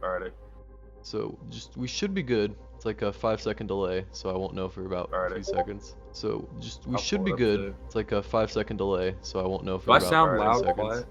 Alrighty. So we should be good. It's like a 5 second delay, so I won't know for about a few Alrighty. seconds. So we I'll should pull be it up good. too. It's like a 5 second delay, so I won't know Do for I about sound a few loud or seconds. quiet?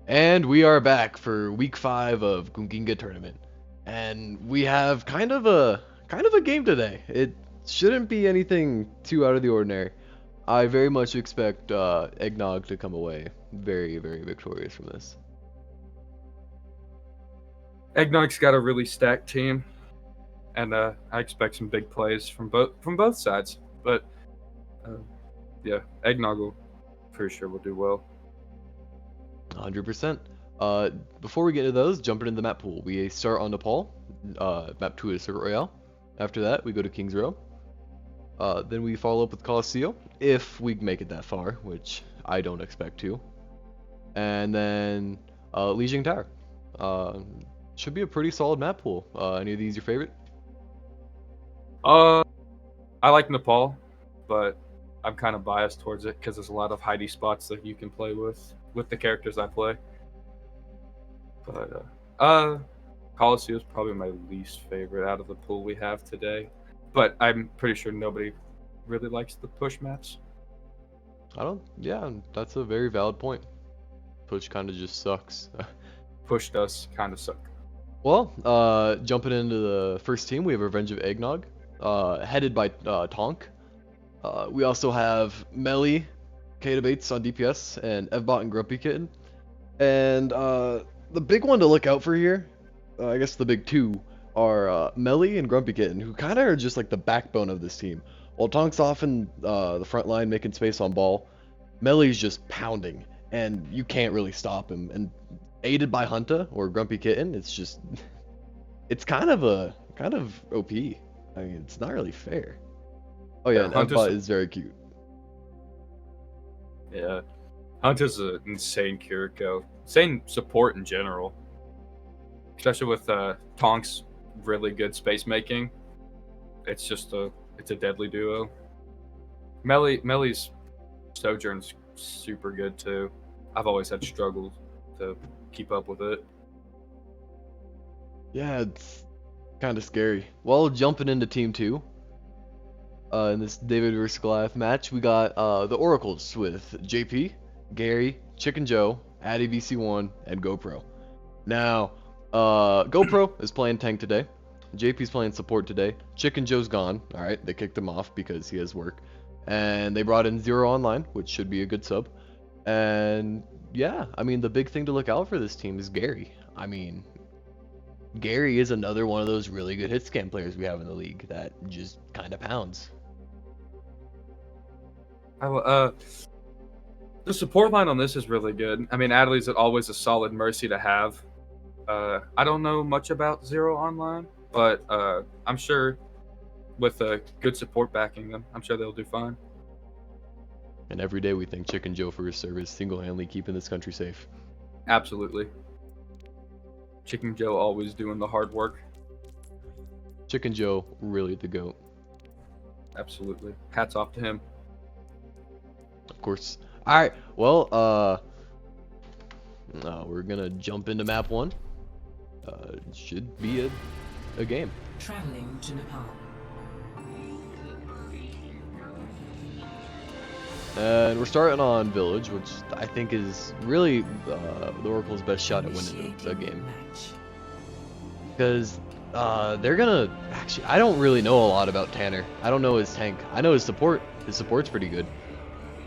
And we are back for week 5 of Gunginga tournament. And we have kind of a game today. It shouldn't be anything too out of the ordinary. I very much expect Eggnog to come away very, very victorious from this. Eggnog's got a really stacked team, and I expect some big plays from both sides. But yeah, Eggnog will for sure will do well. 100%. Before we get into those, jumping into the map pool. We start on Nepal. Map 2 is Circuit Royale. After that, we go to King's Row. Then we follow up with Colosseo, if we make it that far, which I don't expect to. And then Lijiang Tower. Should be a pretty solid map pool. Any of these your favorite? I like Nepal, but I'm kind of biased towards it because there's a lot of hidey spots that you can play with the characters I play. But Colosseo is probably my least favorite out of the pool we have today. But I'm pretty sure nobody really likes the push maps. Yeah, that's a very valid point. Push kind of just sucks. Push does kind of suck. Well, jumping into the first team, we have Revenge of Eggnog, headed by Tonk. We also have Melly, K Debates on DPS, and Evbot and Grumpy Kitten. And the big one to look out for here, I guess the big two, are Melly and Grumpy Kitten, who kind of are just like the backbone of this team. While Tonk's off in the front line making space on ball, Melly's just pounding, and you can't really stop him. And aided by Hunta or Grumpy Kitten, it's kind of OP. I mean, it's not really fair. Oh yeah, and Evbot is very cute. Yeah, Hunter's an insane Kiriko. Insane support in general. Especially with Tonk's really good space making. It's a deadly duo. Melly's Sojourn's super good too. I've always had struggles to keep up with it. Yeah, it's kind of scary. Well, jumping into Team 2. In this David vs. Goliath match, we got the Oracles with JP, Gary, Chicken Joe, Addy VC1, and GoPro. Now, GoPro is playing tank today. JP's playing support today. Chicken Joe's gone. Alright, they kicked him off because he has work. And they brought in Zero Online, which should be a good sub. And yeah, I mean, the big thing to look out for this team is Gary. I mean, Gary is another one of those really good hit scan players we have in the league that just kind of pounds. The support line on this is really good. I mean, Adley's always a solid mercy to have. I don't know much about Zero Online, but I'm sure with good support backing them, I'm sure they'll do fine. And every day we thank Chicken Joe for his service, single-handedly keeping this country safe. Absolutely. Chicken Joe always doing the hard work. Chicken Joe, really the GOAT. Absolutely. Hats off to him. Of course. Alright, well, we're gonna jump into map 1. It should be a game. Traveling to Nepal. And we're starting on Village, which I think is really the Oracle's best shot at winning the game. Because they're gonna... Actually, I don't really know a lot about Tanner. I don't know his tank. I know his support. His support's pretty good.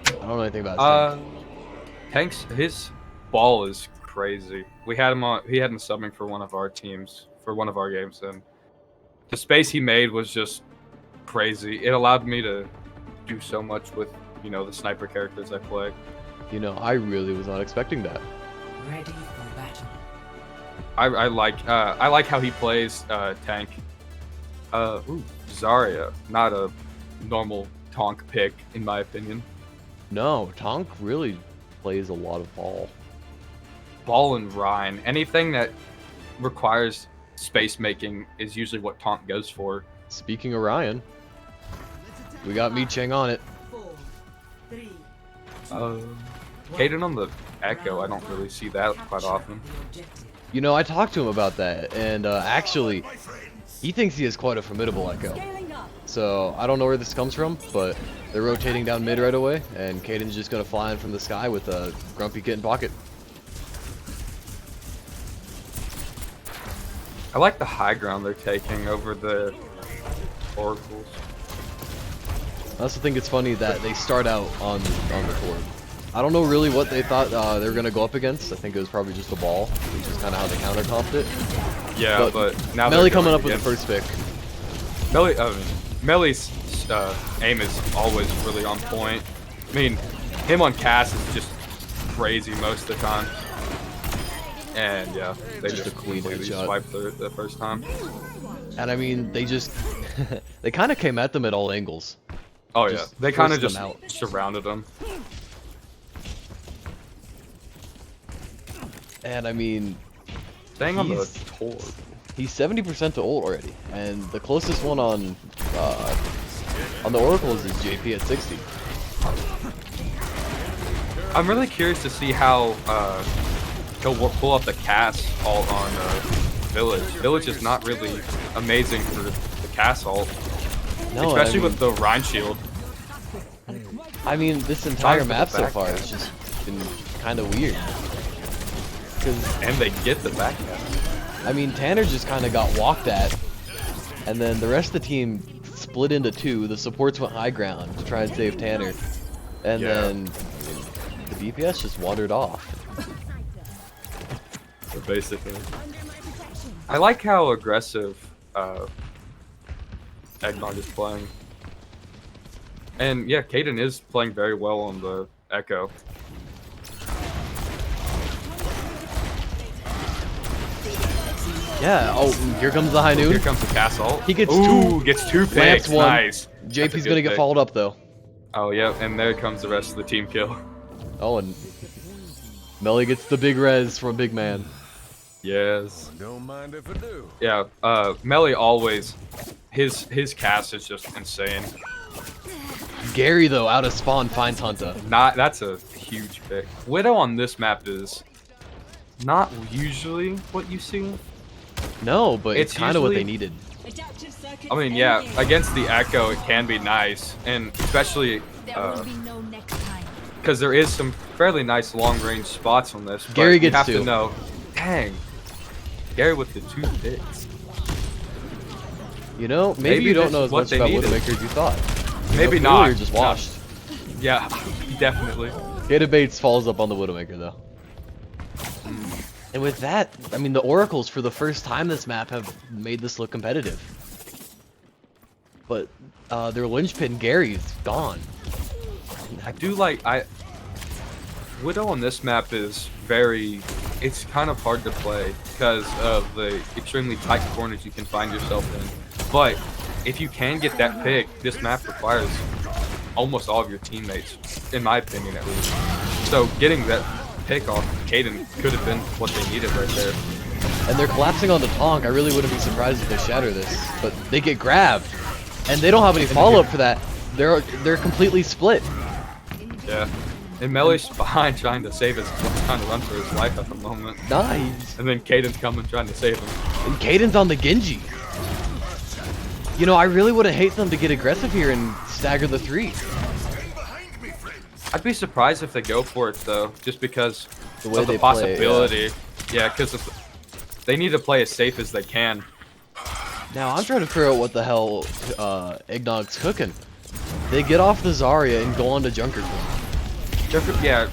I don't know anything about his tank. His ball is crazy. We had him on. He had him subbing for one of our teams, for one of our games, and the space he made was just crazy. It allowed me to do so much with, you know, the sniper characters I play. You know, I really was not expecting that. Ready for battle. I like how he plays tank. Zarya, not a normal Tonk pick in my opinion. No, Tonk really plays a lot of ball. Ball and Rhine. Anything that requires space making is usually what Tonk goes for. Speaking of Ryan, we got Mi Cheng on it. 4, 3. Kaden on the Echo, I don't really see that quite often. You know, I talked to him about that, and actually, he thinks he is quite a formidable Echo. So, I don't know where this comes from, but they're rotating down mid right away, and Caden's just gonna fly in from the sky with a Grumpy Kitten pocket. I like the high ground they're taking over the oracles. I also think it's funny that they start out on the board. I don't know really what they thought they were gonna go up against. I think it was probably just a ball, which is kind of how they countertopped it. Yeah, but now Melly they're coming going up with the against- first pick. Melly's aim is always really on point. I mean, him on cast is just crazy most of the time. And yeah, they Just just a clean completely headshot. swiped the first time. And I mean, they just they kind of came at them at all angles. Oh yeah, Just they kind of forced just them out. surrounded them. And I mean, Staying on the He's- tour. he's 70% to ult already, and the closest one on the oracles is JP at 60. I'm really curious to see how he'll pull up the cast ult on Village. Village is not really amazing for the cast ult, No, especially I mean, with the Rhine shield. I mean, this entire for the map so back far cast. has just been kind of weird. Because And they get the back cast. I mean, Tanner just kind of got walked at, and then the rest of the team split into two. The supports went high ground to try and save Tanner, and Yeah. then the DPS just wandered off. So basically, I like how aggressive Eggnog is playing. And yeah, Kaden is playing very well on the Echo. Yeah. Oh, here comes the high Here noon. comes the cast ult. He gets Ooh, two. gets two Lamps picks. one. Nice. That's a JP's good gonna get pick. followed up though. Oh yeah, and there comes the rest of the team kill. Oh, and Melly gets the big res from Big Man. Yes. Don't mind if I do. Yeah, Melly always, his cast is just insane. Gary though, out of spawn, finds Hunter. That's a huge pick. Widow on this map is not usually what you see. No, but it's It's kind of what they usually- needed. I mean, yeah, against the Echo it can be nice, and especially There will be no next time. because there is some fairly nice long-range spots on this. But Gary you gets have two. to know, dang, Gary with the 2 picks. You know, maybe Maybe you don't this know is as what much they about needed. Widowmaker as you thought. Maybe You not. You're just No. washed. Yeah, definitely. Data Bates falls up on the Widowmaker though. And with that, I mean, the Oracles for the first time this map have made this look competitive. But their linchpin, Gary's gone. I do like Widow on this map is it's kind of hard to play because of the extremely tight corners you can find yourself in. But if you can get that pick, this map requires almost all of your teammates, in my opinion at least. So getting that pick off Kaden could have been what they needed right there. And they're collapsing on the Tonk. I really wouldn't be surprised if they shatter this. But they get grabbed. And they don't have any follow-up for that. They're completely split. Yeah. And Melly's behind trying to run for his life at the moment. Nice. And then Kaden's coming trying to save him. And Caden's on the Genji. You know, I really would have hate them to get aggressive here and stagger the 3. I'd be surprised if they go for it though, just because The way of the they play, possibility. Yeah, because they need to play as safe as they can. Now, I'm trying to figure out what the hell Eggnog's cooking. They get off the Zarya and go on to Junker Queen.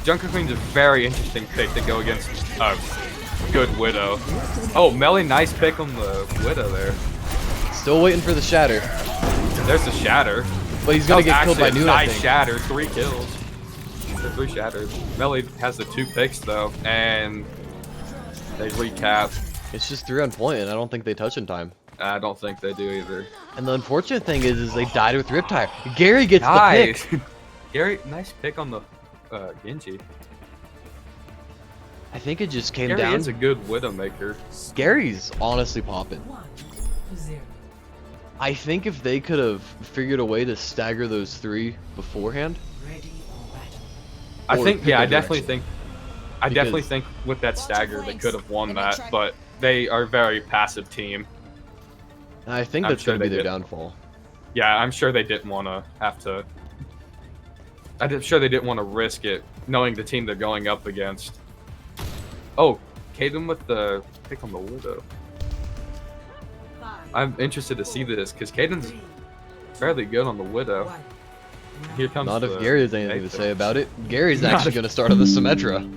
Junker Queen's a very interesting pick to go against a good Widow. Oh, Melly, nice pick on the Widow there. Still waiting for the shatter. There's the shatter. But he's gonna That get was killed by actually a Noon, I nice think. shatter, 3 kills. 3 shatters. Melly has the 2 picks though, and they recap. It's just 3 on point, and I don't think they touch in time. I don't think they do either. And the unfortunate thing is they died with Riptire. Gary gets the Nice. pick. Gary, nice pick on the Genji. I think it just came Gary down. is a good Widowmaker. Gary's honestly popping. 1-0. I think if they could have figured a way to stagger those 3 beforehand, Ready for battle. I Or think, pick yeah, a I definitely direction. think, I definitely Because- think with that stagger they could have won that, but they are a very passive team. and I think I'm that's sure going to be they their did. downfall. Yeah, I'm sure they didn't want to have to. I'm sure they didn't want to risk it, knowing the team they're going up against. Oh, Kaden with the pick on the Widow. I'm interested to see this because Caden's fairly good on the Widow. Here comes Not if the Gary has anything to Nathan. say about it. Gary's Not actually if- going to start on the Symmetra.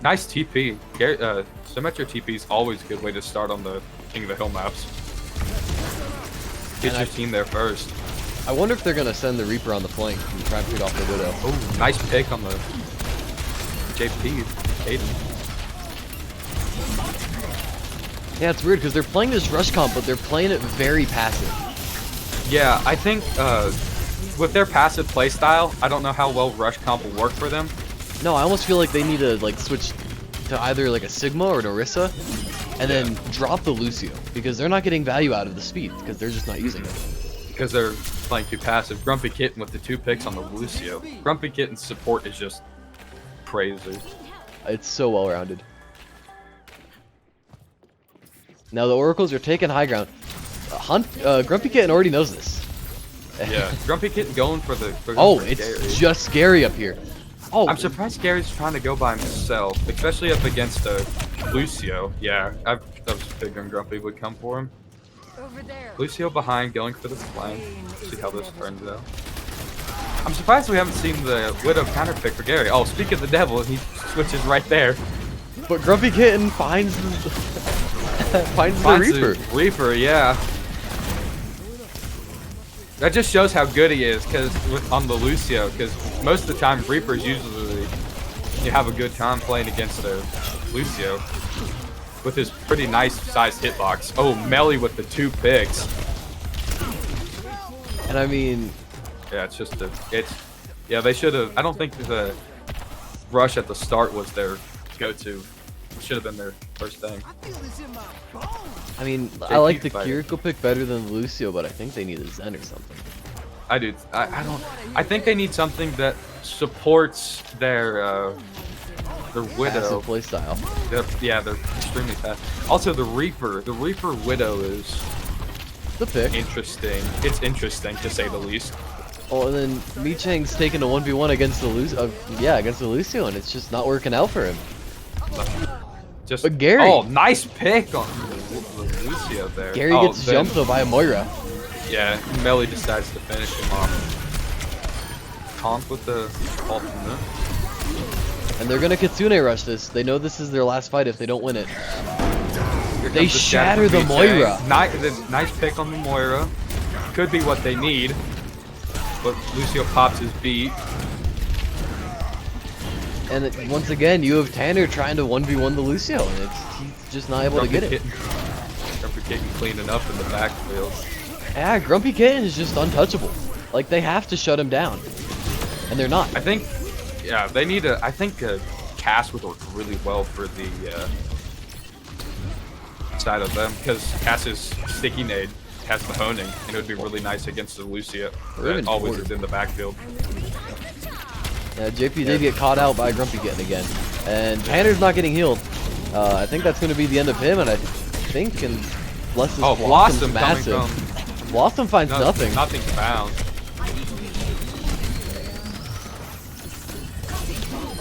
Nice TP. Gary, Symmetra TP is always a good way to start on the King of the Hill maps. Get And your team there first. I wonder if they're going to send the Reaper on the flank and try and pick off the Widow. Oh, nice pick on the JP. Caden. Yeah, it's weird because they're playing this rush comp, but they're playing it very passive. Yeah, I think with their passive playstyle, I don't know how well rush comp will work for them. No, I almost feel like they need to like switch to either like a Sigma or an Orisa, and then drop the Lucio because they're not getting value out of the speed because they're just not using it. Because they're playing too passive. Grumpy Kitten with the 2 picks on the Lucio. Grumpy Kitten's support is just crazy. It's so well rounded. Now the Oracles are taking high ground. Grumpy Kitten already knows this. Yeah, Grumpy Kitten going for the. Oh, for it's Gary. just Gary up here. Oh, I'm surprised Gary's trying to go by himself, especially up against Lucio. Yeah, I was figuring Grumpy would come for him. Lucio behind, going for the flank. See how this turns out. I'm surprised we haven't seen the Widow counter pick for Gary. Oh, speak of the devil, he switches right there. but Grumpy Kitten finds the, finds the Finds Reaper. the Reaper, yeah. That just shows how good he is, because on the Lucio, because most of the time Reapers usually you have a good time playing against the Lucio with his pretty nice sized hitbox. Oh, Melly with the 2 picks. And I mean, Yeah, it's just yeah, they should have. I don't think the rush at the start was their go-to. It should have been their first thing. I like the fighter. Kiriko pick better than the Lucio, but I think they need a Zen or something. I do. I don't. I think they need something that supports their Widow. Passive playstyle. Yeah, they're extremely fast. Also, the Reaper Widow is The pick. interesting. It's interesting to say the least. Oh, and then Mi Chang's taking a 1v1 against the against the Lucio, and it's just not working out for him. Just. But Gary. Oh, nice pick on the Lucio there. Gary Oh, gets then- jumped though by a Moira. Yeah, Melly decides to finish him off. Conk with the ultimate. And they're gonna Kitsune rush this. They know this is their last fight if they don't win it. Here They comes the stab shatter from the BJ. Moira. Nice pick on the Moira. Could be what they need. But Lucio pops his beat. And once again, you have Tanner trying to 1v1 the Lucio, and he's just not able to get it. Grumpy Kitten cleaning up in the backfield. Yeah, Grumpy Kitten is just untouchable. Like, they have to shut him down. And they're not. I think, yeah, they need a. I think Cass would work really well for the side of them because Cass's sticky nade has the honing, and it would be really nice against the Lucio Or even that always Porter. is in the backfield. Yeah, JP did get caught out by Grumpy Kitten again. And Tanner's not getting healed. I think that's going to be the end of him, and I think unless this Oh, Blossom's Blossom coming massive. from. Blossom finds No, nothing. Nothing's found.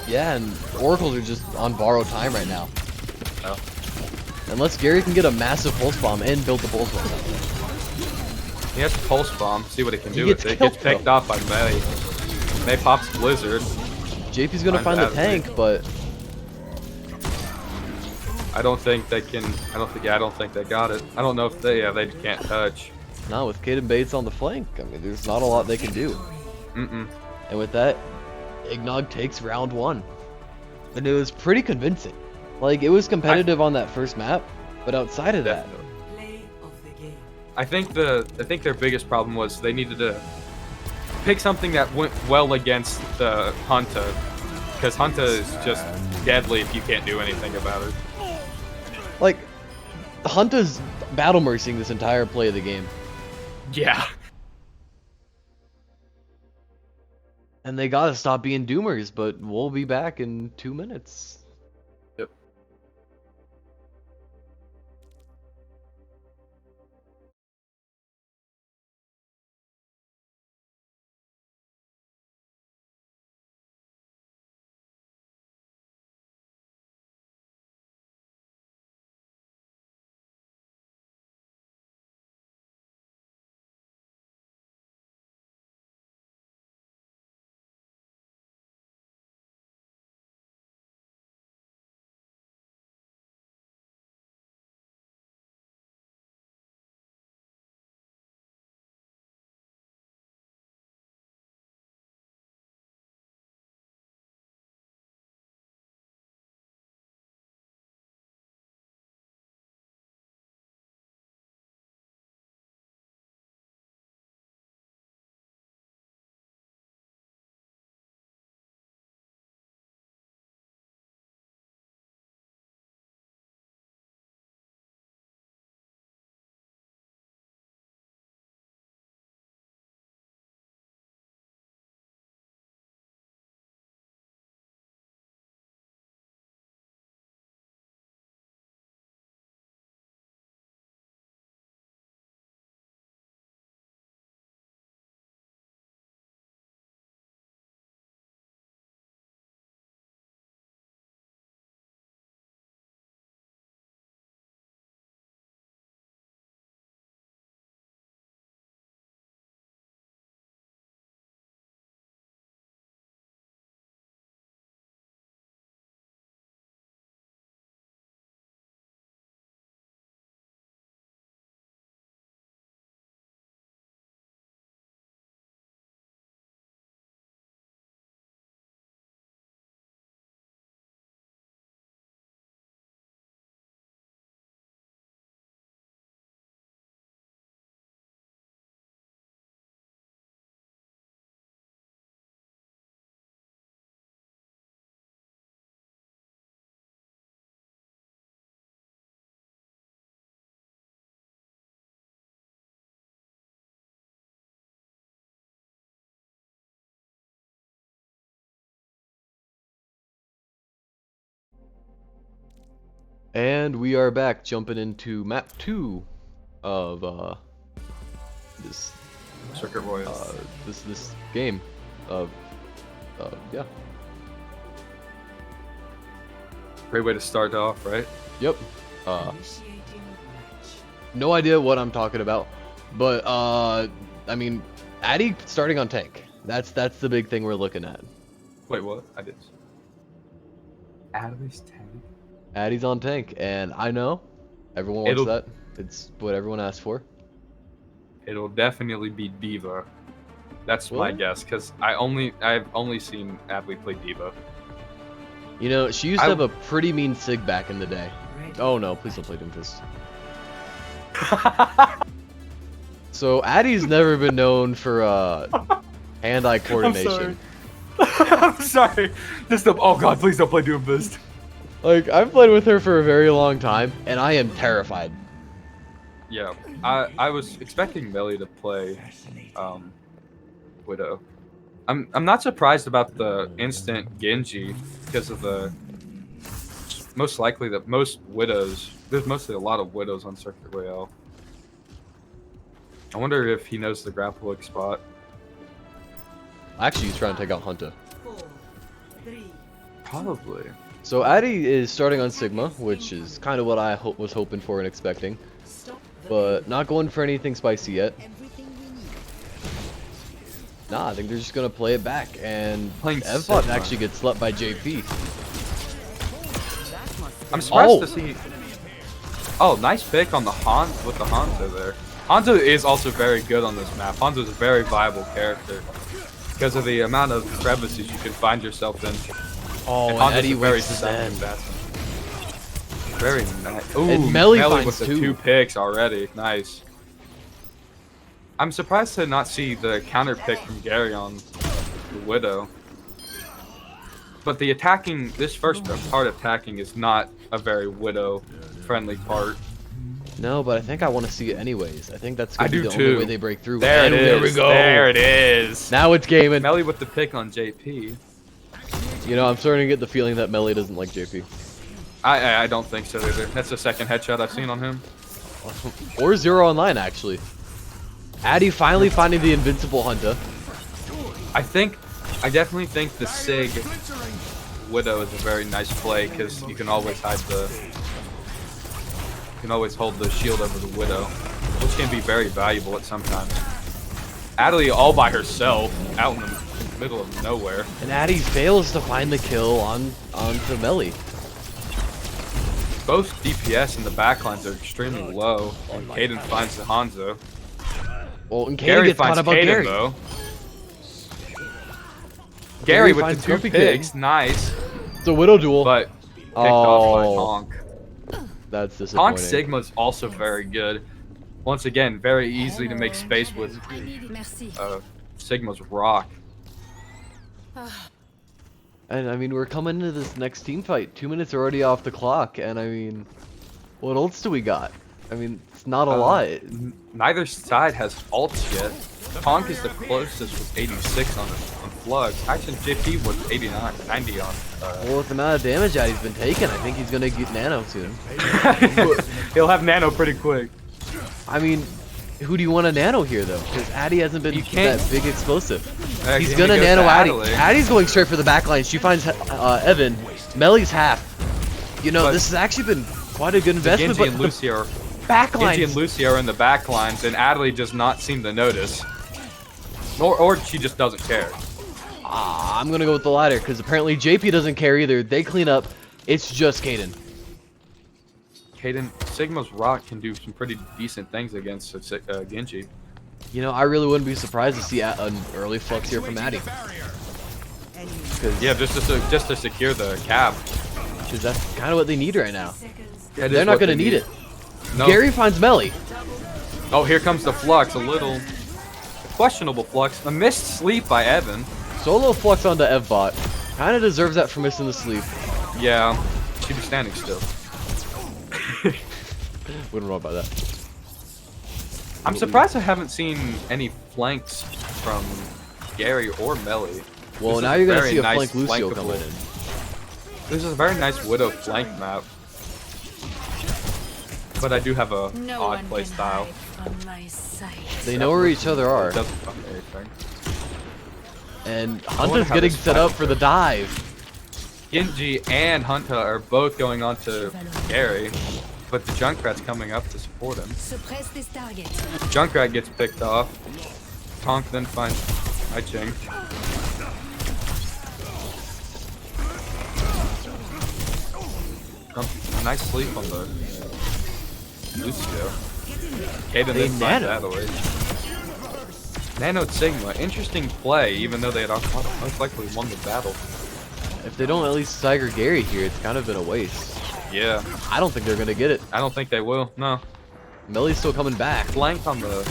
Yeah, and Oracles are just on borrowed time right now. No. Unless Gary can get a massive pulse bomb and build the pulse bomb. He has a pulse bomb. See what he can He do gets with it. killed, Gets picked though. off by May. May pops Blizzard. JP's gonna find the Undoubtedly. tank, but I don't think they can. I don't think they got it. I don't know if they. Yeah, they can't touch. not with Caden Bates on the flank. I mean, there's not a lot they can do. Mm-mm. And with that, Eggnog takes round 1. And it was pretty convincing. Like, it was competitive on that first map, but outside of that, Definitely. Play of the game. I think their biggest problem was they needed to pick something that went well against the Hunter, because Hunter is just deadly if you can't do anything about it. like, Hunter's battle mercying this entire play of the game. Yeah. And they gotta stop being doomers, but we'll be back in 2 minutes. And we are back, jumping into map 2 of this Circuit Royale. this game of yeah. Great way to start off, right? Yep. Initiating match. No idea what I'm talking about, but I mean, Addy starting on tank. That's the big thing we're looking at. Wait, what? I did. Adam's tank. Addy's on tank, and I know everyone wants It'll- that. It's what everyone asked for. It'll definitely be Diva. That's my What? guess, because I've only seen Adley play Diva. You know, she used to have a pretty mean sig back in the day. Ready. Oh no, please don't play Doomfist. So Addy's never been known for hand-eye coordination. I'm sorry. Oh god, please don't play Doomfist. Like, I've played with her for a very long time, and I am terrified. Yeah, I was expecting Melly to play Widow. I'm not surprised about the instant Genji because of the most likely that most Widows. There's mostly a lot of Widows on Circuit Royale. I wonder if he knows the grapple hook spot. Actually, he's trying to take out Hunter. 4, 3, Probably. So Addy is starting on Sigma, which is kind of what I was hoping for and expecting, stop the but not going for anything spicy yet. Everything we need. Nah, I think they're just gonna play it back, and Playing Evbot Sigma. actually gets slept by JP. I'm surprised Oh. to see. Oh, nice pick on the with the Hanzo there. Hanzo is also very good on this map. Hanzo is a very viable character because of the amount of crevices you can find yourself in. Oh, and Hanzo's Addy a very waits his savvy end. batsman. Very nice. Ooh, And Melly with finds the two. 2 picks already. Nice. I'm surprised to not see the counter pick from Gary on the Widow. But the attacking, this first part attacking is not a very Widow-friendly part. No, but I think I want to see it anyways. I think that's I gonna be do the too. only way they break through. There And it is. There we go. There it is. Now it's gaming. Melly with the pick on JP. You know, I'm starting to get the feeling that Melly doesn't like JP. I don't think so either. That's the second headshot I've seen on him. Or Zero Online, actually. Addy finally finding the invincible Hunter. I definitely think the Sig Widow is a very nice play because you can always hold the shield over the Widow, which can be very valuable at some times. Adley all by herself out in the middle of nowhere. And Addy fails to find the kill onto Melly. Both DPS and the backlines are extremely low, and Kaden finds the Hanzo. Well, and Katie Gary gets caught finds up on Kaden Gary. though. Gary Gary with finds the 2 Grumpy picks, Pig. nice, It's a Widow duel. but picked off by Oh. Honk. That's disappointing. Honk Sigma's also very good. Once again, very easy to make space with I need it. Merci. Sigma's rock. And I mean, we're coming into this next team fight. 2 minutes already off the clock, and I mean, what ults do we got? I mean, it's not a lot. Neither side has ults yet. Honk is the closest with 86 on Flux. Actually, JP was 89, 90 on. Well, with the amount of damage that he's been taking, I think he's gonna get Nano soon. He'll have Nano pretty quick. I mean, who do you want to Nano here, though? Because Addy hasn't been You can't- that big explosive. He's He gonna goes Nano to Addy. Adelaide. Addy's going straight for the backline. She finds Evan. Melly's half. You know, But this has actually been quite a good investment, Genji and but Lucy are backline. Genji and Lucy are in the back lines, and Adley does not seem to notice. Or she just doesn't care. I'm gonna go with the latter, because apparently JP doesn't care either. They clean up. It's just Kaden. Kaden, Sigma's rock can do some pretty decent things against Genji. You know, I really wouldn't be surprised to see an early flux here from Addy. Because Yeah, just to secure the cap. that's kind of what they need right now. seconds. That is They're not what gonna they need it. No. Gary finds Melly. Oh, here comes the Flux. A little questionable Flux. A missed sleep by Evan. Solo flux onto Evbot. Kind of deserves that for missing the sleep. Yeah, she'd be standing still. Wouldn't know about that. I'm surprised I haven't seen any flanks from Gary or Melly. Well, This now is you're gonna very see a nice flank Lucio flankable. coming in. This is a very nice Widow flank map. but I do have a No odd one play can style. hide from my sight. They know where each other are. It doesn't fuck anything. And wonder Hunter's how getting this set fight up for the dive. Genji and Hunter are both going on to Gary, but the Junkrat's coming up to support him. Suppress this target. Junkrat gets picked off. Tonk then finds Hai Ching. Nice sleep on the Lucio. Kaden then finds Adelaide. Nano Sigma, interesting play, even though they had most likely won the battle. If they don't at least stagger Gary here, it's kind of been a waste. Yeah, I don't think they're gonna get it. I don't think they will. No, Melly's still coming back, flank on the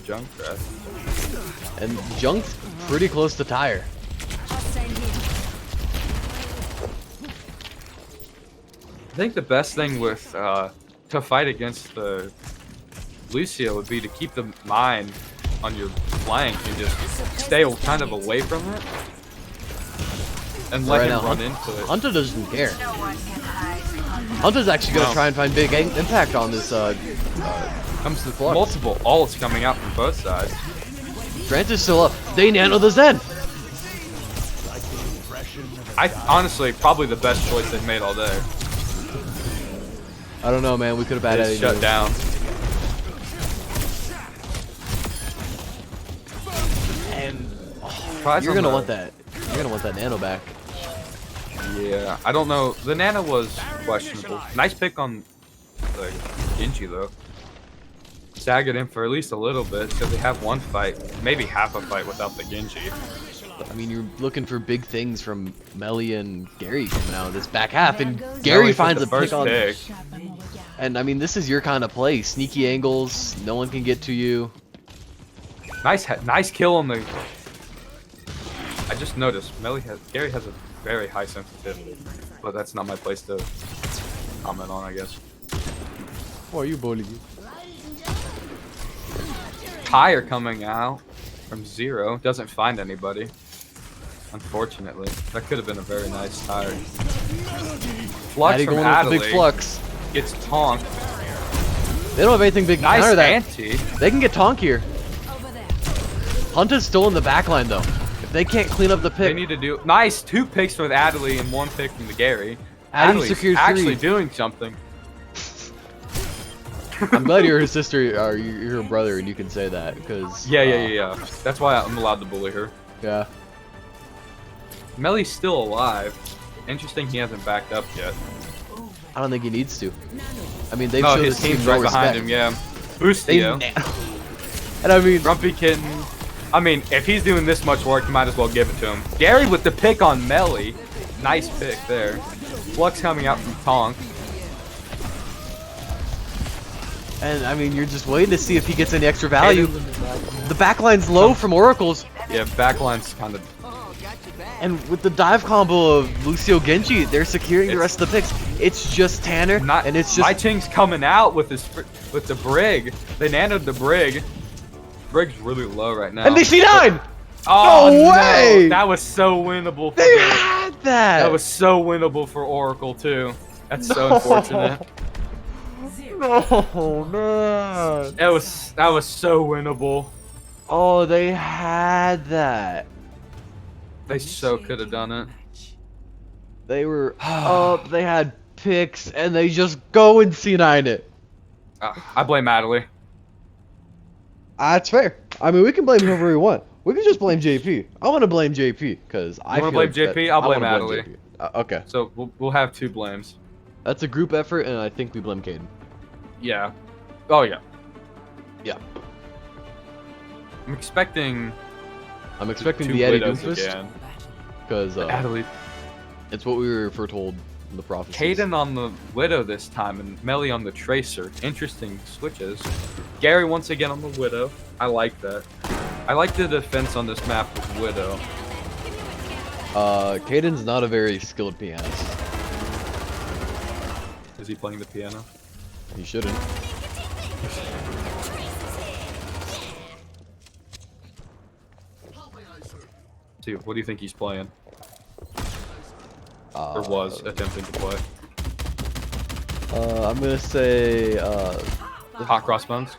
Junkrat. and Junk's pretty close to tire. Hostile here. I think the best thing with to fight against the Lucio would be to keep the mine on your flank and just stay kind of away from it and let him run into it. Hunter doesn't care. Hunter's actually gonna try and find big impact on this. Comes to the floor. Multiple ults coming out from both sides. Trance is still up. They nano the Zen. I honestly probably the best choice they've made all day. I don't know, man. We could have had It's shut down. And Tries you're on gonna the- want that. You're gonna want that nano back. Yeah, I don't know. The Nana was questionable. Nice pick on the Genji though. Sag it in for at least a little bit so they have one fight, maybe half a fight without the Genji. I mean, you're looking for big things from Melly and Gary coming out of this back half, and Gary Melly finds took a the pick first on. pick. And I mean, this is your kind of play. Sneaky angles, no one can get to you. Nice kill on the. I just noticed Gary has a very high sensitivity, but that's not my place to comment on, I guess. Why are you bullying? Tire coming out from 0 doesn't find anybody. Unfortunately, that could have been a very nice tire. Flux Addy from going with the Adelaide big flux. gets tonked. They don't have anything big to Nice counter that. anti. They can get Tonk here. Over there. Hunter's still in the back line though. If they can't clean up the They pick, need to do nice 2 picks with Adley and 1 pick from the Gary. Addy Adley's secured actually 3. doing something. I'm glad you're her sister or you're her brother and you can say that because Yeah. That's why I'm allowed to bully her. yeah. Melly's still alive. Interesting he hasn't backed up yet. I don't think he needs to. I mean, they've No, shown his this team team's no right behind respect. him, yeah. They Boostio. and I mean, Grumpy Kitten. I mean, if he's doing this much work, you might as well give it to him. Gary with the pick on Melly. Nice pick there. Flux coming out from Tonk. and I mean, you're just waiting to see if he gets any extra value. The backline's low from Oracles, Yeah, backline's kind of. and with the dive combo of Lucio Genji, they're securing the rest of the picks. It's just Tanner, and it's My just Ching's coming out with the Brig. They nanoed the Brig. Brig's really low right now. and they C9. Oh No no! way! That was so winnable. For They them. had that. That was so winnable for Oracle too. That's so unfortunate. No, man. That was so winnable. Oh, they had that. They so could have done it. They were up. They had picks, and they just go and C9 it. I blame Adley. That's fair. I mean, we can blame whoever we want. We can just blame JP. I want to blame JP because I wanna feel blame like that- JP? I'll I wanna blame Adley. JP. Okay, So we'll have 2 blames. that's a group effort, and I think we blame Caden. Yeah. Oh yeah. Yeah. I'm expecting I'm expecting 2 the Addy widows Doomfist again. because Adley. it's what we were foretold in the prophecies. Caden on the Widow this time and Melly on the Tracer. Interesting switches. Gary once again on the Widow. I like that. I like the defense on this map with Widow. Caden's not a very skilled pianist. Is he playing the piano? He shouldn't. See, what do you think he's playing? Or Uh, was attempting to play? I'm gonna say Hot Crossbones.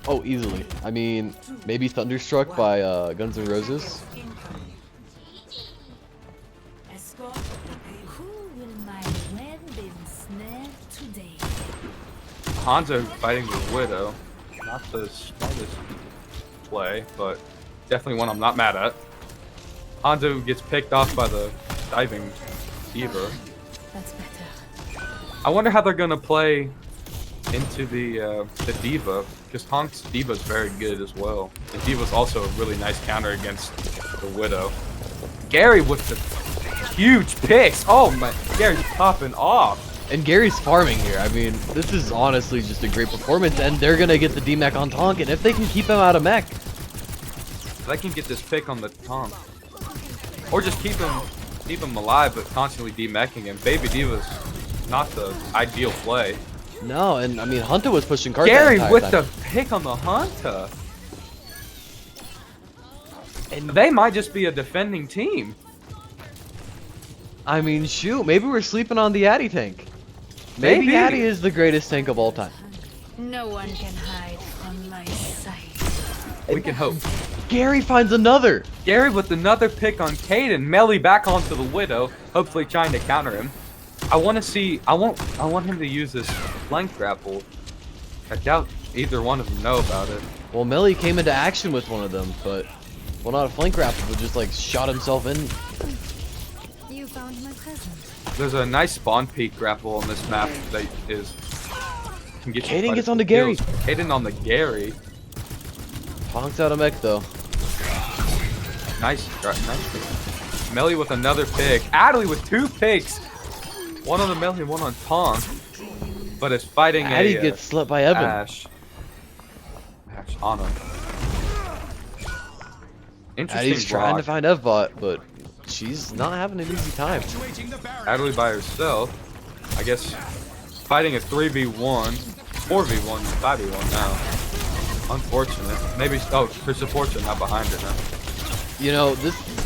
oh, easily. I mean, maybe Thunderstruck by Guns N' Roses. Escort Who will my web ensnare today? Hanzo fighting the Widow. Not the smartest play, but definitely one I'm not mad at. Hanzo gets picked off by the diving Diva. That's better. I wonder how they're gonna play into the Diva, because Tonk's Diva is very good as well. The Diva's also a really nice counter against the Widow. Gary with the huge picks. Oh my, Gary's popping off. And Gary's farming here. I mean, this is honestly just a great performance, and they're gonna get the D-Mech on Tonk, and if they can keep him out of mech. They can get this pick on the Tonk. Or just keep him alive, but constantly demeching him. Baby Diva's not the ideal play. No, and I mean, Hunter was pushing cards. Gary that entire with time. the pick on the Hunter. And they might just be a defending team. I mean, shoot, maybe we're sleeping on the Addy tank. Maybe Maybe. Addy is the greatest tank of all time. No one can hide from my sight. We can hope. Gary finds another. Gary with another pick on Caden. Melee back onto the Widow, hopefully trying to counter him. I want to see. I want him to use this flank grapple. I doubt either one of them know about it. Well, Melly came into action with one of them, but well, not a flank grapple, but just like shot himself in. You found my present. There's a nice spawn peak grapple on this map that is. Can get you Caden quite gets a on the few Gary. kills. Caden on the Gary. Tonk's out of mech though. Nice. Melee with another pick. Adley with 2 picks. One on the Melee, one on Tom. But it's fighting Addy a gets slept by Evan. Ash on him. Interesting Addy's trying to block. find Evbot, but she's not having an easy time. Adley by herself. I guess fighting a 3v1, 4v1, 5v1 now. Unfortunate. Maybe, oh, her supports are not behind her now. You know,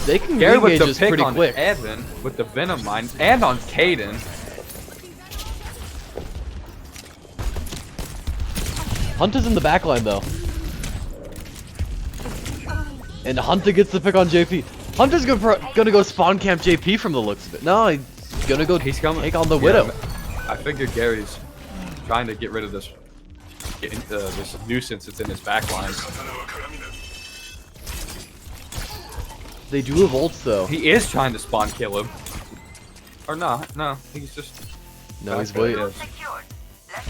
they can Gary with engage the us pick pretty on quick. Evan with the Venom Mine and on Caden. Hunter's in the backline though. And Hunter gets the pick on JP. Hunter's gonna go spawn camp JP from the looks of it. No, he's gonna go He's coming. take on the Yeah, Widow. I figured Gary's trying to get rid of this this nuisance that's in his backline. They do have ults though. He is trying to spawn kill him. Or no, he's just No, he's Okay, waiting. yeah.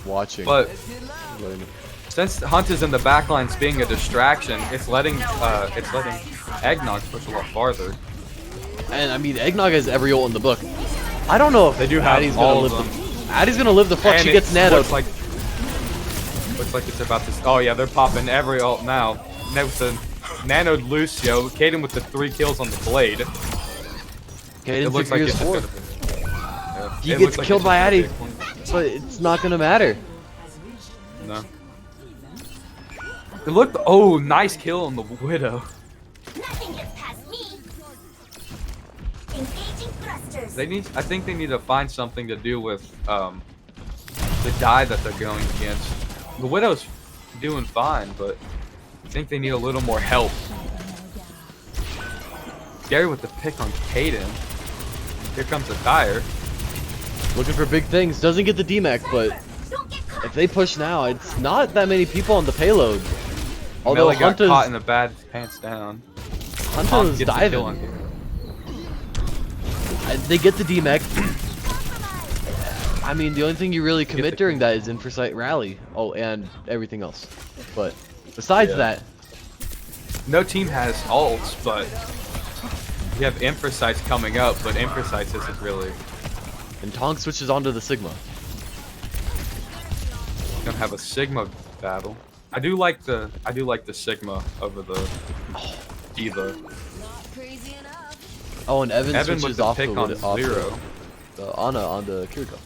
Watching. But Waiting. since Hunt is in the backlines being a distraction, it's letting Eggnog push a lot farther. And I mean, Eggnog has every ult in the book. I don't know if They do have Addy's all gonna of live them. the Addy's gonna live the fuck. And She gets it nanoed. looks like it's about to. Oh yeah, they're popping every ult now. With the nanoed Lucio, Caden with the 3 kills on the blade. Caden looks like secures it's 4. gonna be- yeah, He it gets looks like killed it's by gonna be Addy. a clean- But it's not gonna matter. No. It looked. Oh, nice kill on the Widow. Nothing gets past me. Engaging thrusters. They need. I think they need to find something to do with the die that they're going against. The Widow's doing fine, but I think they need a little more help. Gary with the pick on Caden. Here comes the tire. Looking for big things. Doesn't get the DMAC, but Don't get caught. if they push now, it's not that many people on the payload. Although Melee got caught in Hunter's, the bad pants down. Hunter's Gets the kill diving. on him. They get the DMAC. I mean, the only thing you really commit during that is Infrasight Rally. Oh, and everything else. But besides Yeah. that, No team has ults, but you have Infrasights coming up, but Infrasights isn't really and Tonk switches onto the Sigma. gonna have a Sigma battle. I do like the Sigma over the Diva. Not crazy enough. Oh, and Evan, Evan with switches the off pick the on off Zero. the Ana on the Kiriko.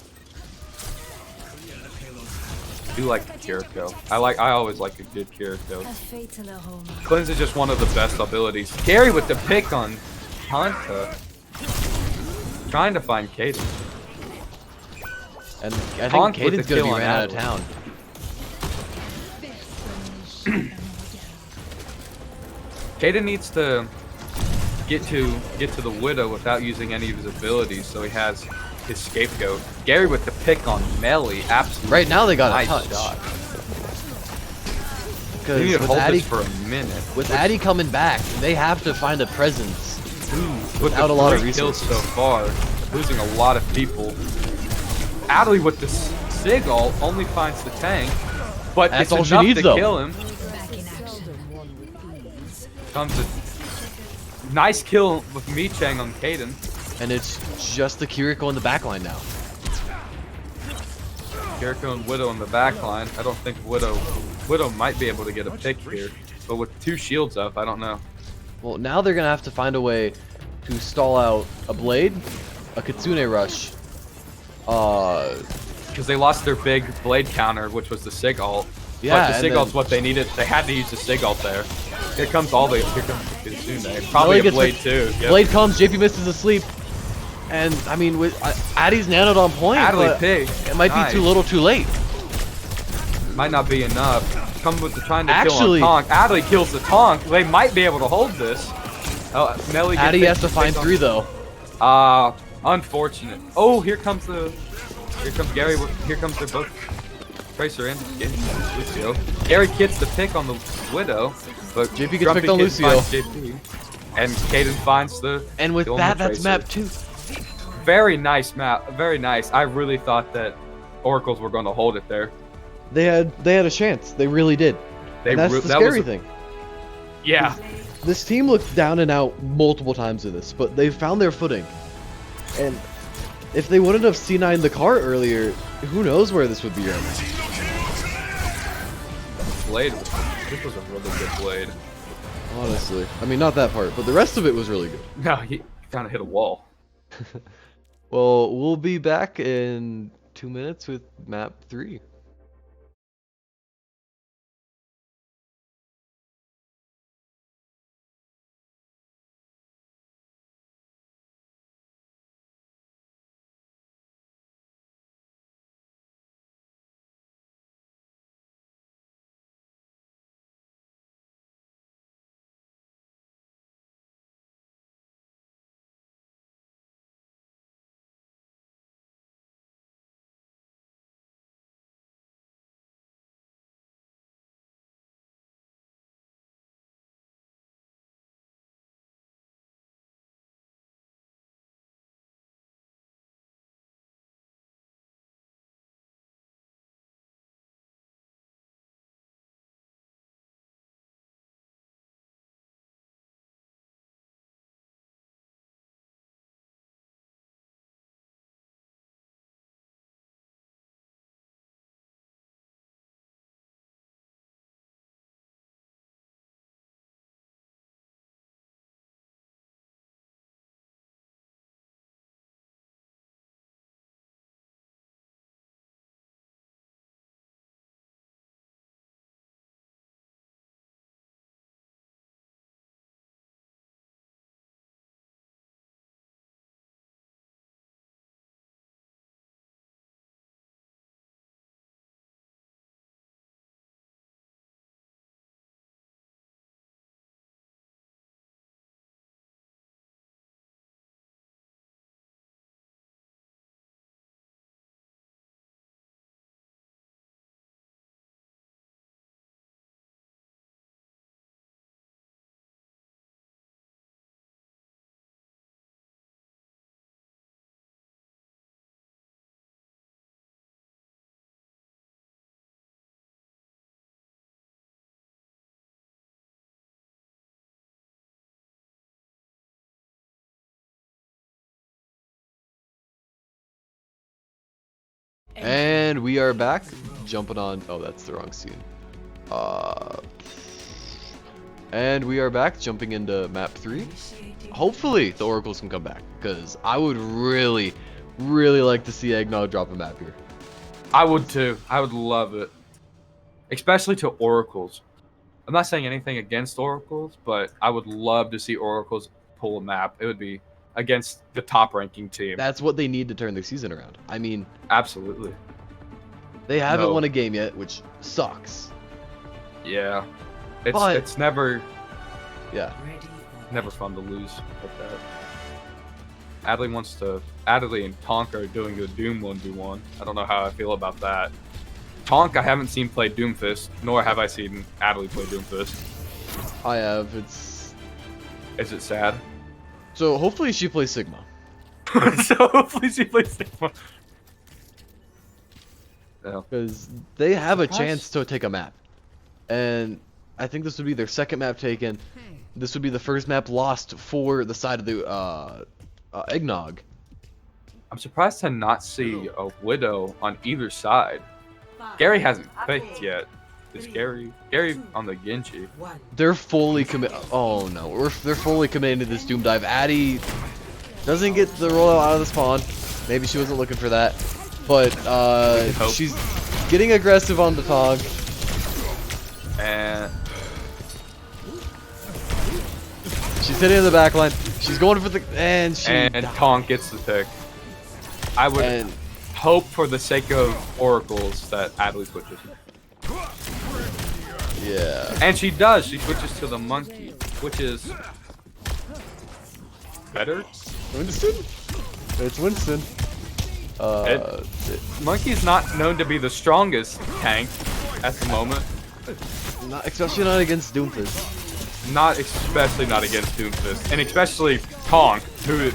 I do like Kiriko. I always like a good Kiriko. A fatal aroma. Cleanse is just one of the best abilities. Gary with the pick on Hunter. Trying to find Caden. And I think Tonk with Caden's the gonna be kill on ran out of Adler. town. Kaden needs to get to the Widow without using any of his abilities, so he has his scapegoat. Gary with the pick on Melly, absolutely. Right now they got nice a touch. shot. Because They need to with hold Addy, this for a minute. with Addy coming back, they have to find a presence With without the a lot of 3 kills resources. so far, losing a lot of people. Adley with the Sig ult only finds the tank, but That's it's all she enough needs, to though. kill him. Back in action. Comes a nice kill with Mi Chang on Caden. And it's just the Kiriko in the backline now. Jericho and Widow in the back line. I don't think Widow might be able to get a pick here, but with 2 shields up, I don't know. Well, now they're gonna have to find a way to stall out a Blade, a Kitsune Rush, Because they lost their big blade counter, which was the Sig ult. Yeah, But the and Sig then- ult's what they needed. They had to use the Sig ult there. Here comes the Kitsune. Melly Probably a gets blade the- too. Yep. Blade comes, JP misses asleep, and I mean, with Addy's nanoed on point, Adley but pick. it might be too little, too late. Might not be enough. Come with the trying to Actually- kill on Tonk. Adley kills the Tonk. They might be able to hold this. Oh, Melly gets Addy picked- has to find picked on- 3 though. Unfortunate. Oh, here comes Gary. Here comes their both. Tracer and Lucio. Gary gets the pick on the Widow, but JP gets Grumpy picked on Kid Lucio. finds JP, and Caden finds the. And with kill on that, the that's Tracer. map 2. Very nice map. Very nice. I really thought that Oracles were going to hold it there. They had a chance. They really did. They And that's re- the that was scary a- thing. Yeah. This team looked down and out multiple times in this, but they found their footing. And if they wouldn't have C9'd the car earlier, who knows where this would be right now. Blade. This was a really good blade. Honestly. I mean, not that part, but the rest of it was really good. No, he kind of hit a wall. Well, we'll be back in 2 minutes with map 3. And we are back, jumping on. Oh, that's the wrong scene. And we are back, jumping into map 3. Hopefully, the Oracles can come back, because I would really, really like to see Eggnog drop a map here. I would too. I would love it. Especially to Oracles. I'm not saying anything against Oracles, but I would love to see Oracles pull a map. It would be against the top ranking team. That's what they need to turn their season around. I mean, Absolutely. they haven't No. won a game yet, which sucks. Yeah. It's But- it's never Yeah. Ready for never fun to lose like that. Adley and Tonk are doing a Doom 1v1. I don't know how I feel about that. Tonk I haven't seen play Doomfist, nor have I seen Adley play Doomfist. I have. It's Is it sad? so hopefully she plays Sigma. So hopefully she plays Sigma. Yeah. Because they have a Surprise. chance to take a map. And I think this would be their second map taken. This would be the first map lost for the side of the Eggnog. I'm surprised to not see a Widow on either side. Gary hasn't picked yet. Is Gary on the Genji? 1. They're fully commit. Oh no, they're fully committed to this Doom Dive. Addy doesn't get the rollout out of the spawn. Maybe she wasn't looking for that. But hope. she's getting aggressive on the Tog. And She's hitting in the back line. She's going for the and Tonk gets the pick. I would and hope for the sake of oracles that Adley switches. yeah. And she does. She switches to the monkey, which is better. Winston? It's Winston. Monkey's not known to be the strongest tank at the moment. Especially not against Doomfist. Especially not against Doomfist, and especially Tonk, who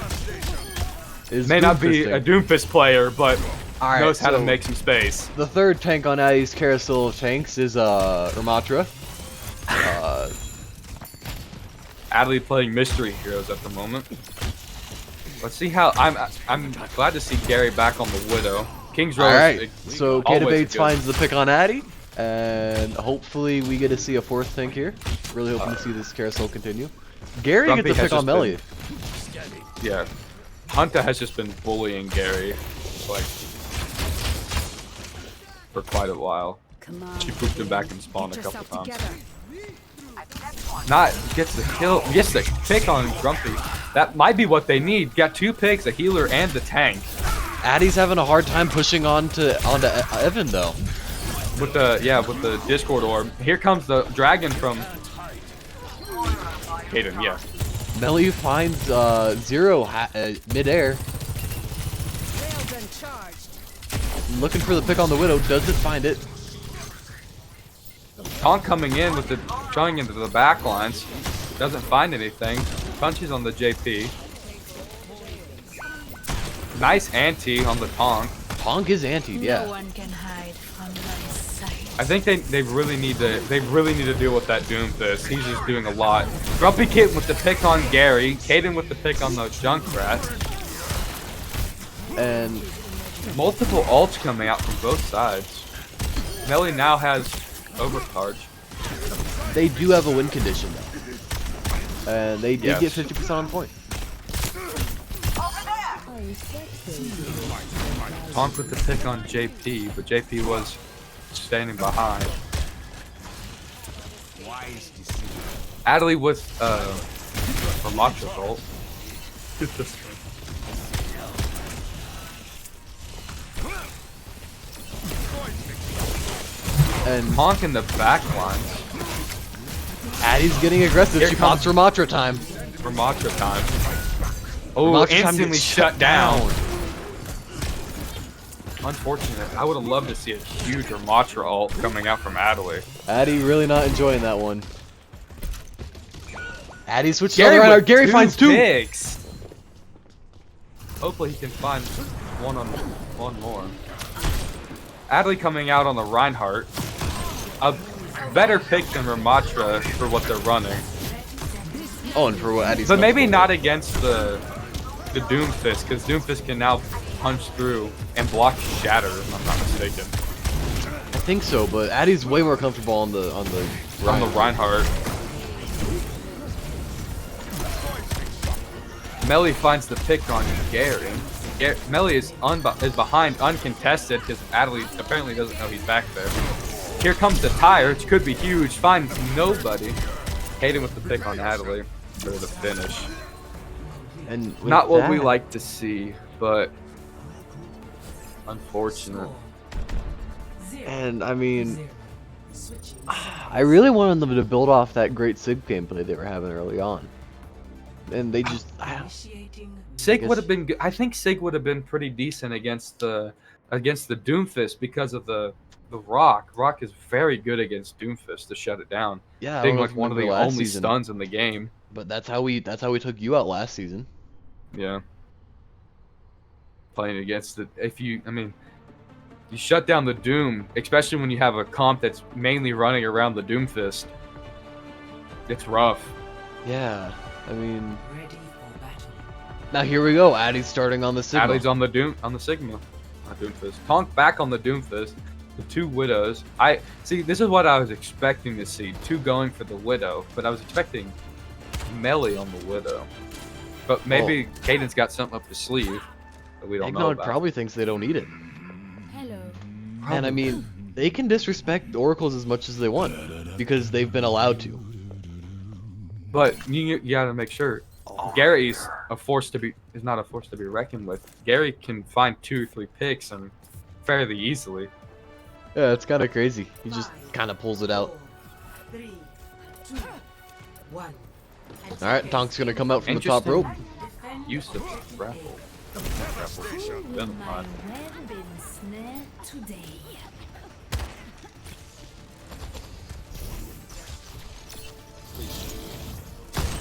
Is may not be a Doomfisting. Doomfist player, but Alright, knows how to so make some space. the third tank on Addy's carousel of tanks is Ramatra. Adley playing mystery heroes at the moment. Let's see how I'm glad to see Gary back on the Widow. King's Row. Alright, so Kata always Bates good. finds the pick on Addy, and hopefully we get to see a fourth tank here. Really hoping to see this carousel continue. Gary Grumpy gets the has pick on just Melee. Yeah, Hunter has just been bullying Gary like for quite a while. Come on. She pooped him back in spawn a Get couple yourself times. together. Gets the kill, gets the pick on Grumpy. That might be what they need. Got 2 picks, a healer and the tank. Addy's having a hard time pushing onto Evan though. With the Discord orb. Here comes the dragon from Hayden, yeah. Melee finds Zero midair, Railgun charged. looking for the pick on the Widow, doesn't find it. Tonk coming in with trying into the back lines. Doesn't find anything. Punches on the JP. Nice anti on the Tonk. Tonk is anti, No yeah. one can hide from my sight. I think they really need to deal with that Doomfist. He's just doing a lot. Grumpy Kid with the pick on Gary. Caden with the pick on the Junkrat. And Multiple ults coming out from both sides. Melly now has overcharge. they do have a win condition though. And they did Yes. get 50% on point. Tonk with the pick on JP, but JP was standing behind. Adley with Ramatra's ult. And Tonk in the back lines. Addy's getting aggressive. Here She pops Ramatra time. Ramatra time. Oh, Ramatra time instantly gets shut down. Unfortunate. I would have loved to see a huge Ramatra ult coming out from Adley. Addy really not enjoying that one. Addy switches Gary, on the with Reinhardt. Gary finds 2. picks. Hopefully he can find one more. Adley coming out on the Reinhardt. A better pick than Ramatra for what they're running. Oh, and for what Addy's But going maybe for. not against the Doomfist, because Doomfist can now punch through and block Shatter, if I'm not mistaken. I think so, but Addy's way more comfortable on the On the Reinhardt. Melly finds the pick on Gary. Melly is behind uncontested because Adley apparently doesn't know he's back there. Here comes the tire, which could be huge. Finds nobody. Hayden with the pick on Adley for the finish. And with Not what we that- like to see, but unfortunate. And I mean, Switching I really wanted them to build off that great Sig gameplay they were having early on. And they just, Initiating Sig guess- would have been good. I think Sig would have been pretty decent against the Doomfist because of the Rock. Rock is very good against Doomfist to shut it down. yeah, I Being don't know like if you one of the remember last only season, stuns in the game. but that's how we took you out last season. Yeah. Playing against it. You shut down the Doom, especially when you have a comp that's mainly running around the Doomfist. It's rough. Yeah, I mean, ready for battle. now here we go. Addy's starting on the Sigma. Adley's on the Sigma. Not Doomfist. Tonk back on the Doomfist. The 2 Widows. I see. This is what I was expecting to see. 2 going for the Widow, but I was expecting melee on the Widow. But maybe Caden's got something up his sleeve that we don't know Eggnog about. probably thinks they don't need it. Hello. And I mean, they can disrespect oracles as much as they want because they've been allowed to. But you gotta make sure Gary's is not a force to be reckoned with. Gary can find 2 or 3 picks and fairly easily. Yeah, it's kind of crazy. He just kind of pulls it out. 4, 3, 2, 1. All right, Tonk's gonna come out from the top rope. Defend Use of grapple. Who will Then my fine. web ensnare today?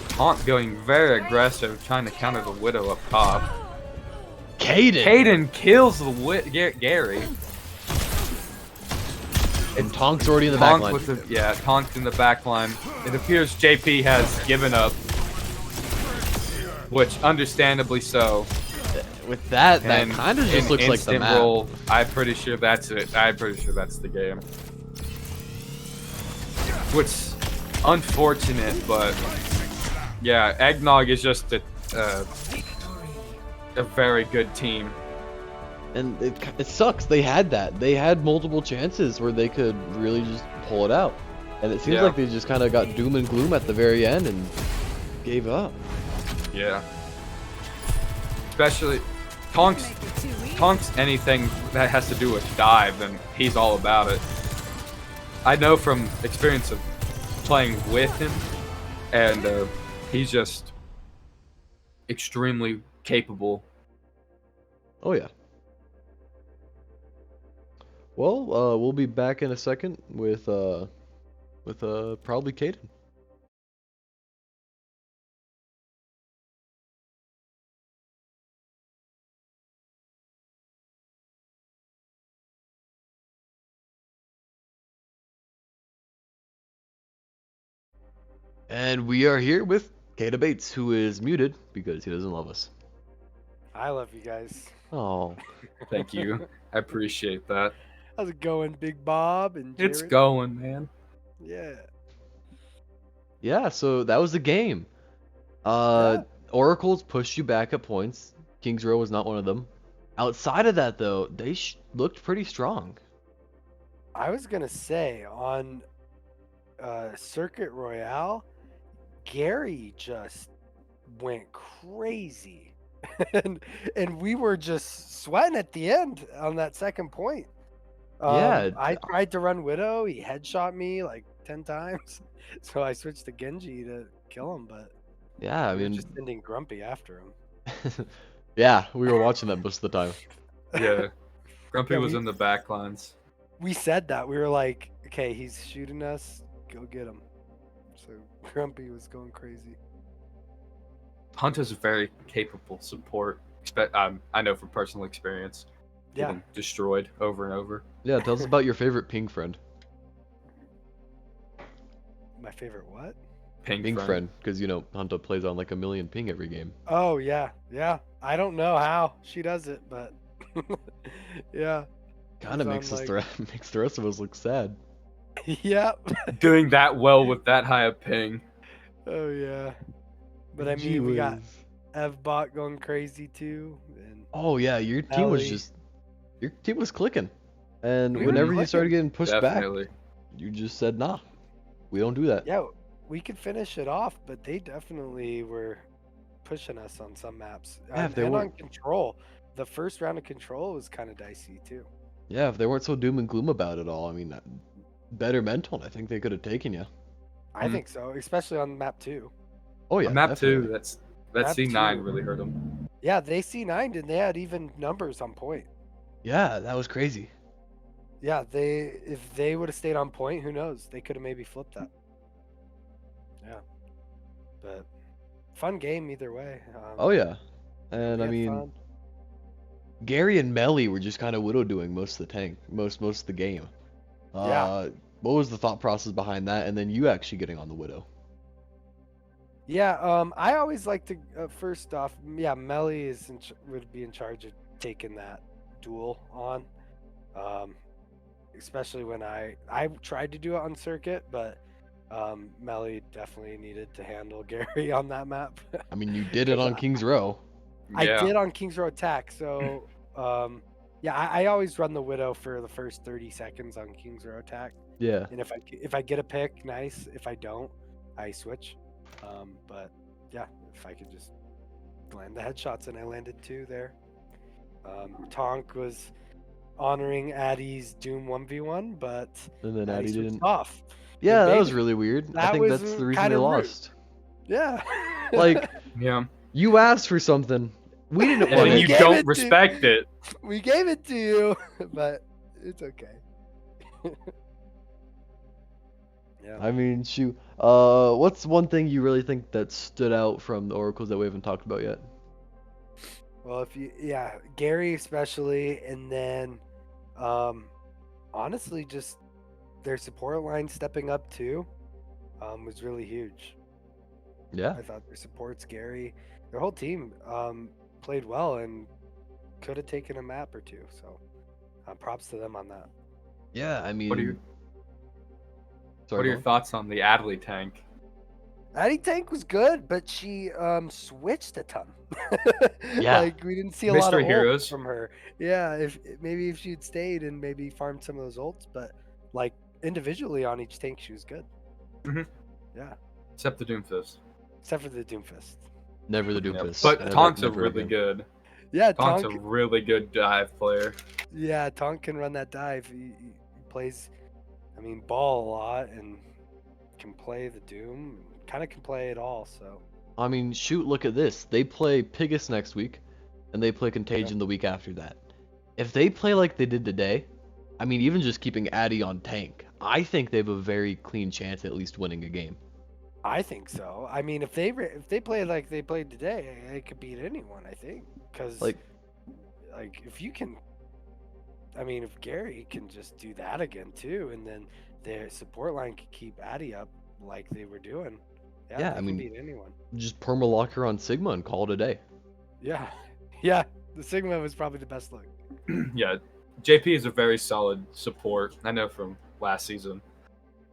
Tonk going very aggressive, trying to counter the Widow up top. Caden! Caden kills the Gary. And Tonk's already in the Tonk backline. with the Tonk in the back line. It appears JP has given up, which understandably so. With that, that And kind of just an looks like the instant map. roll. I'm pretty sure that's it. I'm pretty sure that's the game. Which unfortunate, but yeah, Eggnog is just a very good team. And it sucks. They had that. They had multiple chances where they could really just pull it out. And it seems Yeah. like they just kind of got doom and gloom at the very end and gave up. Yeah. Especially Tonk's anything that has to do with dive, and he's all about it. I know from experience of playing with him, and he's just extremely capable. Oh yeah. Well, we'll be back in a second with probably Caden. And we are here with Kata Bates, who is muted because he doesn't love us. I love you guys. Oh, Thank you. I appreciate that. How's it going, Big Bob and Jared? It's going, man. Yeah. yeah. So that was the game. Oracles pushed you back at points. King's Row was not one of them. Outside of that, though, they looked pretty strong. I was gonna say on Circuit Royale, Gary just went crazy, and we were just sweating at the end on that second point. Yeah. I tried to run Widow. He headshot me like 10 times, so I switched to Genji to kill him. But Yeah, I we were mean, just ending grumpy after him. yeah, we were watching that most of the time. Yeah. Grumpy Yeah, was we- in the back lines. We said that. We were like, okay, he's shooting us. Go get him. So Grumpy was going crazy. Hunter's a very capable support. I know from personal experience. Yeah. Getting destroyed over and over. Yeah, tell us about your favorite ping friend. My favorite what? Ping friend, because you know Hunter plays on like a million ping every game. Oh yeah, yeah. I don't know how she does it, but yeah. Kind of He's on, makes us like- makes the rest of us look sad. Yep. Doing that well with that high a ping. Oh yeah. But I Gee mean, we got whiz. Evbot going crazy too, and Oh yeah, your team was Ellie. just your team was clicking, and We were whenever you clicking. started getting pushed back, Definitely. you just said nah, we don't do that. yeah, we could finish it off. But they definitely were pushing us on some maps. Yeah, if they and on weren't, control, the first round of control was kind of dicey too. yeah, if they weren't so doom and gloom about it all, I mean, better mental, and I think they could have taken you. I Mhm. think so, especially on map 2. Oh yeah, On map definitely. 2, that Map C9 2. really hurt him. Yeah, they C9'd and they had even numbers on point. Yeah, that was crazy. Yeah, if they would have stayed on point, who knows? They could have maybe flipped that. Yeah, but fun game either way. Oh yeah, We and I had mean, fun. Gary and Melly were just kind of widow doing most of the tank, most of the game. Yeah. What was the thought process behind that, and then you actually getting on the widow? Yeah, I always like to first off, yeah, Melly would be in charge of taking that duel on, especially when I tried to do it on circuit, but Melly definitely needed to handle Gary on that map. I mean, you did it 'Cause on King's Row. I Yeah. did on Kings Row Attack, so yeah, I always run the Widow for the first 30 seconds on Kings Row Attack, Yeah. and if I get a pick, nice. If I don't, I switch. But yeah, if I could just land the headshots, and I landed 2 there. Tonk was honoring Addy's Doom 1v1, but And then Addy Addy switched didn't. off. Yeah, that made was it- really weird. I that think was that's the reason kinda they rude. lost. Yeah. Like, Yeah. you asked for something. We didn't And want then we you gave it. it don't to- respect it. we gave it to you, but it's okay. Yeah. I mean, shoot. What's one thing you really think that stood out from the Oracles that we haven't talked about yet? Well, yeah, Gary especially, and then, honestly, just their support line stepping up too, was really huge. Yeah. I thought their supports, Gary, their whole team, played well and could have taken a map or 2. So, props to them on that. Yeah, I mean. What are your Sorry, What are your go on. thoughts on the Adley tank? Addy Tank was good, but she switched a ton. Yeah. Like we didn't see a lot Mystery of heroes. ults from her. Yeah, if maybe if she'd stayed and maybe farmed some of those ults, but like individually on each tank, she was good. Mhm. Yeah, Except the Doomfist. except for the Doomfist. Never the Yeah. Doomfist. But Never- Tonk's a never really again. good. Yeah, Tonk's a Tonk. really good dive player. Yeah, Tonk can run that dive. He plays, I mean, ball a lot and can play the Doom. Kind of can play it all. So I mean, shoot, look at this. They play Pigus next week, and they play Contagion the week after that. If they play like they did today, I mean, even just keeping Addy on tank, I think they have a very clean chance at least winning a game. I think so. I mean, if they play like they played today, they could beat anyone. I think because Like, if you can, I mean, if Gary can just do that again too, and then their support line can keep Addy up like they were doing, Yeah, they I can mean- beat anyone. just permalock her on Sigma and call it a day. Yeah, yeah. The Sigma was probably the best look. Yeah, JP is a very solid support. I know from last season.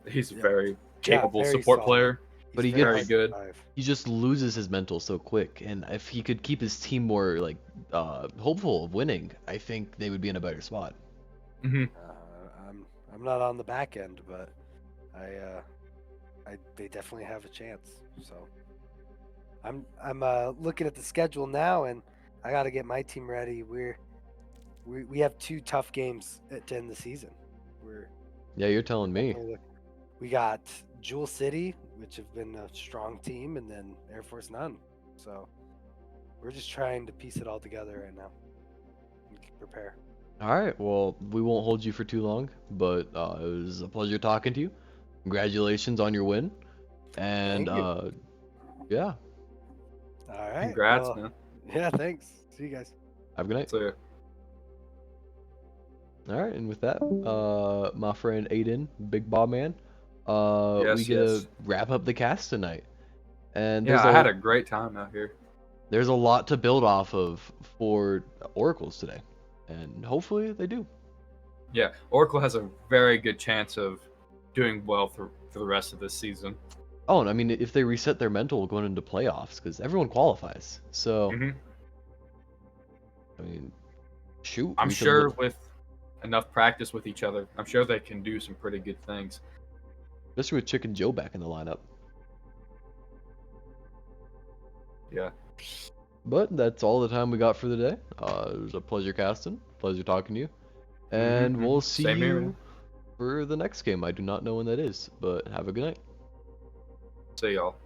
He's a Yeah. very capable very support solid. player. But He's he very gets- good. alive. He just loses his mental so quick, and if he could keep his team more like hopeful of winning, I think they would be in a better spot. Hmm. I'm not on the back end, but they definitely have a chance. So I'm looking at the schedule now, and I got to get my team ready. We have 2 tough games to end the season. Yeah, you're telling me. We got Jewel City, which have been a strong team, and then Air Force None. So we're just trying to piece it all together right now and prepare. All right, well, we won't hold you for too long, but it was a pleasure talking to you. Congratulations on your win, and Thank you. yeah, All right. Congrats, well, man. Yeah, thanks. See you guys. have a good night. So, All right, and with that, my friend Aiden, Big Bob Man, Yes, we get to yes. wrap up the cast tonight, and yeah, I had a great time out here. there's a lot to build off of for Oracles today, and hopefully they do. Yeah, Oracle has a very good chance of doing well for the rest of this season. Oh, and I mean, if they reset their mental going into playoffs, because everyone qualifies, so Mhm. I mean, shoot, I'm we could sure look- with enough practice with each other, I'm sure they can do some pretty good things. especially with Chicken Joe back in the lineup. Yeah. But that's all the time we got for the day. It was a pleasure casting, pleasure talking to you, and we'll see Same here, you man. for the next game. I do not know when that is, but have a good night. See y'all.